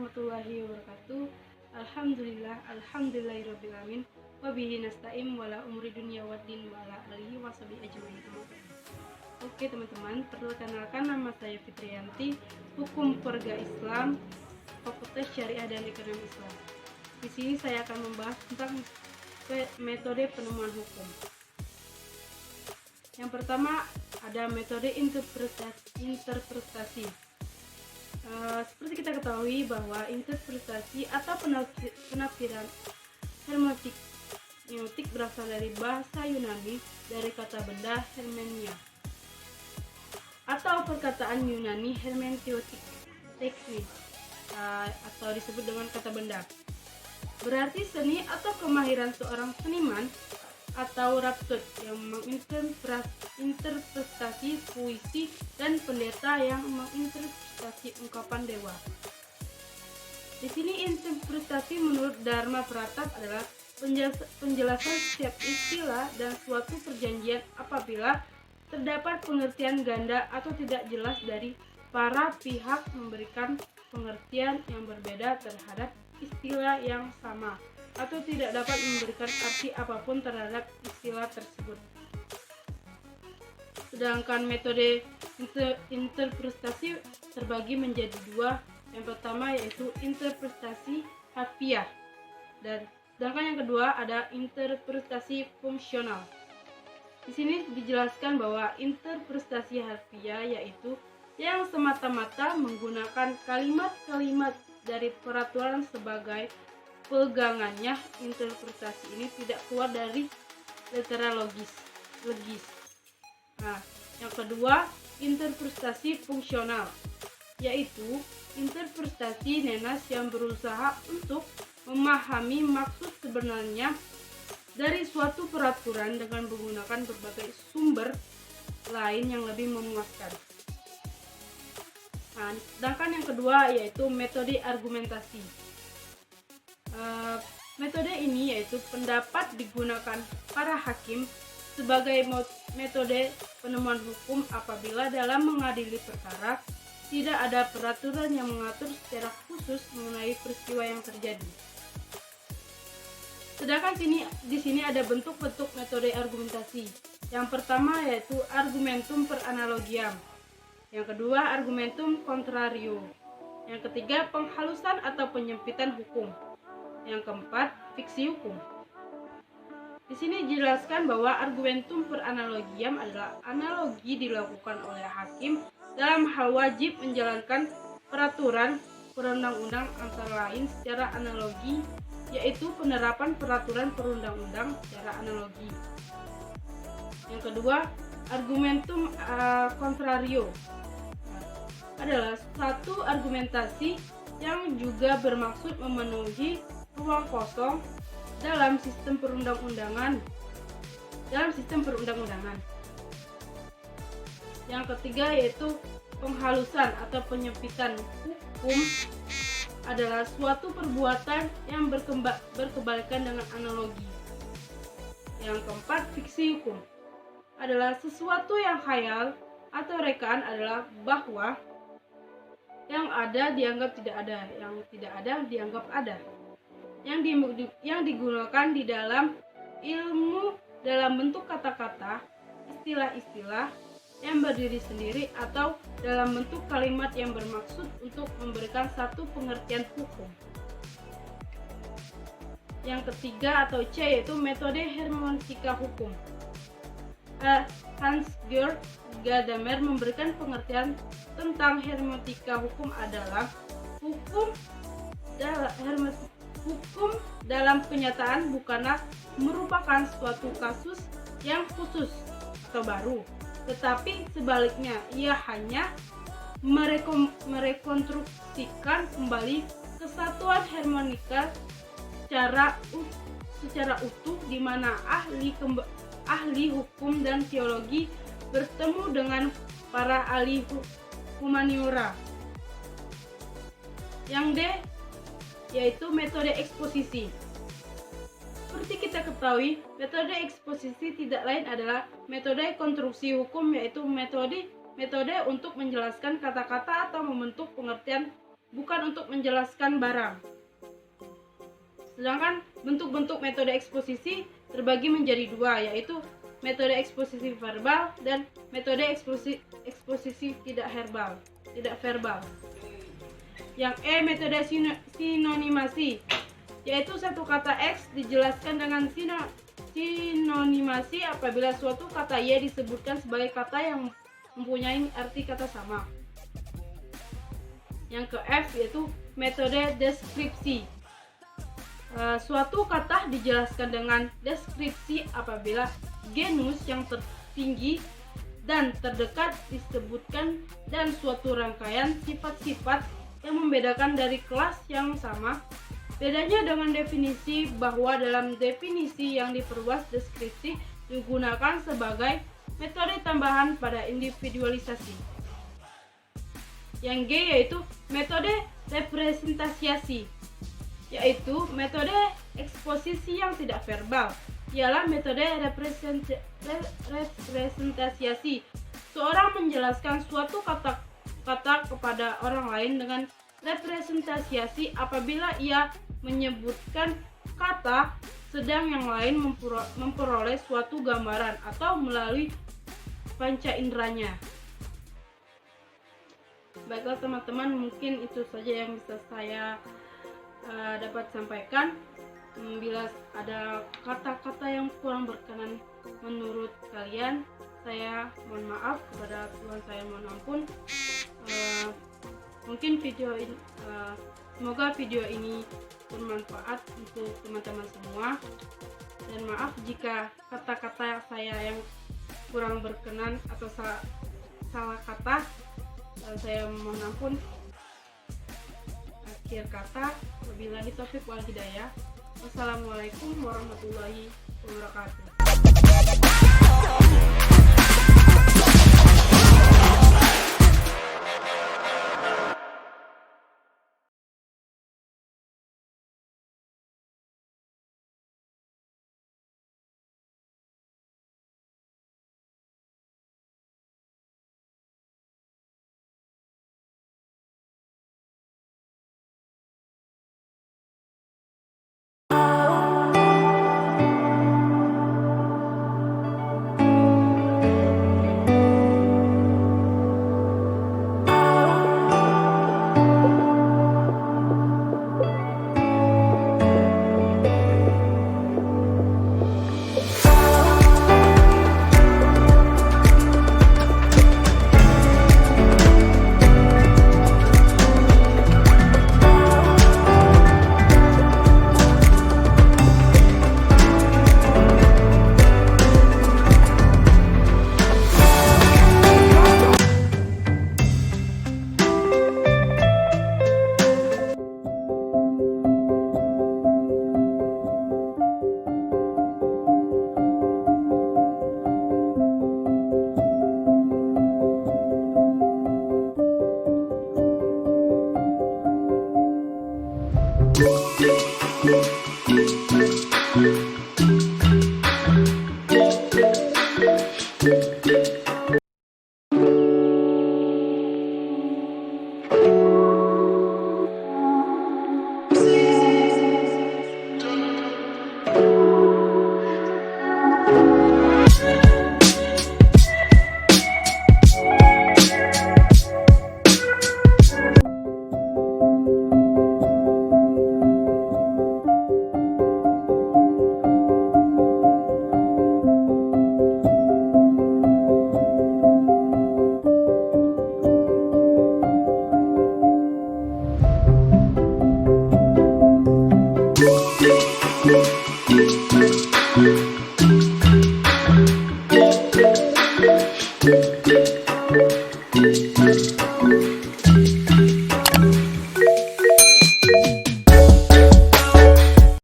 warahmatullahi wabarakatuh. Alhamdulillahirabbil alamin. Wa bihi nasta'in wala umri dunya waddin wa ala alihi washabihi ajmain. Oke teman-teman, perkenalkan nama saya Fitriyanti, Hukum Keluarga Islam, Fakultas Syariah dan Ekonomi Islam. Di sini saya akan membahas tentang metode penemuan hukum. Yang pertama ada metode interpretasi. Seperti kita ketahui bahwa interpretasi atau penafsiran hermeneutik berasal dari bahasa Yunani dari kata benda hermenia atau perkataan Yunani hermeneutik teknik atau disebut dengan kata benda. Berarti seni atau kemahiran seorang seniman atau rapsod yang menginterpretasi puisi dan pendeta yang menginterpretasi ungkapan dewa. Di sini interpretasi menurut Dharma Pratap adalah penjelasan setiap istilah dan suatu perjanjian apabila terdapat pengertian ganda atau tidak jelas dari para pihak memberikan pengertian yang berbeda terhadap istilah yang sama atau tidak dapat memberikan arti apapun terhadap istilah tersebut. Sedangkan metode interpretasi terbagi menjadi dua. Yang pertama yaitu interpretasi harfiah dan sedangkan yang kedua ada interpretasi fungsional. Di sini dijelaskan bahwa interpretasi harfiah yaitu yang semata-mata menggunakan kalimat-kalimat dari peraturan sebagai pegangannya. Interpretasi ini tidak keluar dari litera legis. Nah, yang kedua interpretasi fungsional, yaitu interpretasi nenas yang berusaha untuk memahami maksud sebenarnya dari suatu peraturan dengan menggunakan berbagai sumber lain yang lebih memuaskan. Nah, sedangkan yang kedua yaitu metode argumentasi. Metode ini yaitu pendapat digunakan para hakim sebagai metode penemuan hukum apabila dalam mengadili perkara tidak ada peraturan yang mengatur secara khusus mengenai peristiwa yang terjadi. Sedangkan di sini ada bentuk-bentuk metode argumentasi. Yang pertama yaitu argumentum per analogiam. Yang kedua argumentum contrario. Yang ketiga penghalusan atau penyempitan hukum. Yang keempat fiksi hukum. Di sini dijelaskan bahwa argumentum per analogiam adalah analogi dilakukan oleh hakim dalam hal wajib menjalankan peraturan perundang-undang antara lain secara analogi, yaitu penerapan peraturan perundang-undang secara analogi. Yang kedua, argumentum contrario adalah satu argumentasi yang juga bermaksud memenuhi ruang kosong dalam sistem perundang-undangan. Yang ketiga yaitu penghalusan atau penyempitan hukum adalah suatu perbuatan yang berkebalikan dengan analogi. Yang keempat, fiksi hukum adalah sesuatu yang khayal atau rekaan adalah bahwa yang ada dianggap tidak ada, yang tidak ada dianggap ada. Yang digunakan di dalam ilmu dalam bentuk kata-kata, istilah-istilah yang berdiri sendiri atau dalam bentuk kalimat yang bermaksud untuk memberikan satu pengertian hukum. Yang ketiga atau C yaitu metode hermeneutika hukum. Hans-Georg Gadamer memberikan pengertian tentang hermeneutika hukum adalah hukum dalam kenyataan bukanlah merupakan suatu kasus yang khusus atau baru, tetapi sebaliknya ia hanya merekonstruksikan kembali kesatuan hermeneutika secara utuh di mana ahli hukum dan teologi bertemu dengan para ahli humaniora. Yang D yaitu metode eksposisi. Seperti kita ketahui, metode eksposisi tidak lain adalah metode konstruksi hukum, yaitu metode untuk menjelaskan kata-kata atau membentuk pengertian bukan untuk menjelaskan barang. Sedangkan bentuk-bentuk metode eksposisi terbagi menjadi dua, yaitu metode eksposisi verbal dan metode eksposisi tidak verbal. Yang metode sinonimasi, yaitu satu kata X dijelaskan dengan sinonimasi apabila suatu kata Y disebutkan sebagai kata yang mempunyai arti kata sama. Yang ke F yaitu metode deskripsi. Suatu kata dijelaskan dengan deskripsi apabila genus yang tertinggi dan terdekat disebutkan dan suatu rangkaian sifat-sifat yang membedakan dari kelas yang sama. Bedanya dengan definisi bahwa dalam definisi yang diperluas deskripsi digunakan sebagai metode tambahan pada individualisasi. Yang G yaitu metode representasiasi, yaitu metode eksposisi yang tidak verbal. Ialah metode representasiasi. Seorang menjelaskan suatu kata kepada orang lain dengan representasiasi apabila ia menyebutkan kata, sedang yang lain memperoleh suatu gambaran atau melalui panca inderanya. Baiklah teman-teman, mungkin itu saja yang bisa saya dapat sampaikan. Bila ada kata-kata yang kurang berkenan menurut kalian, saya mohon maaf, kepada Tuhan saya mohon ampun. Mungkin semoga video ini bermanfaat untuk teman-teman semua, dan maaf jika kata-kata saya yang kurang berkenan atau salah kata, saya mohon ampun. Akhir kata, wabillahi taufiq wal hidayah. Wassalamualaikum warahmatullahi wabarakatuh.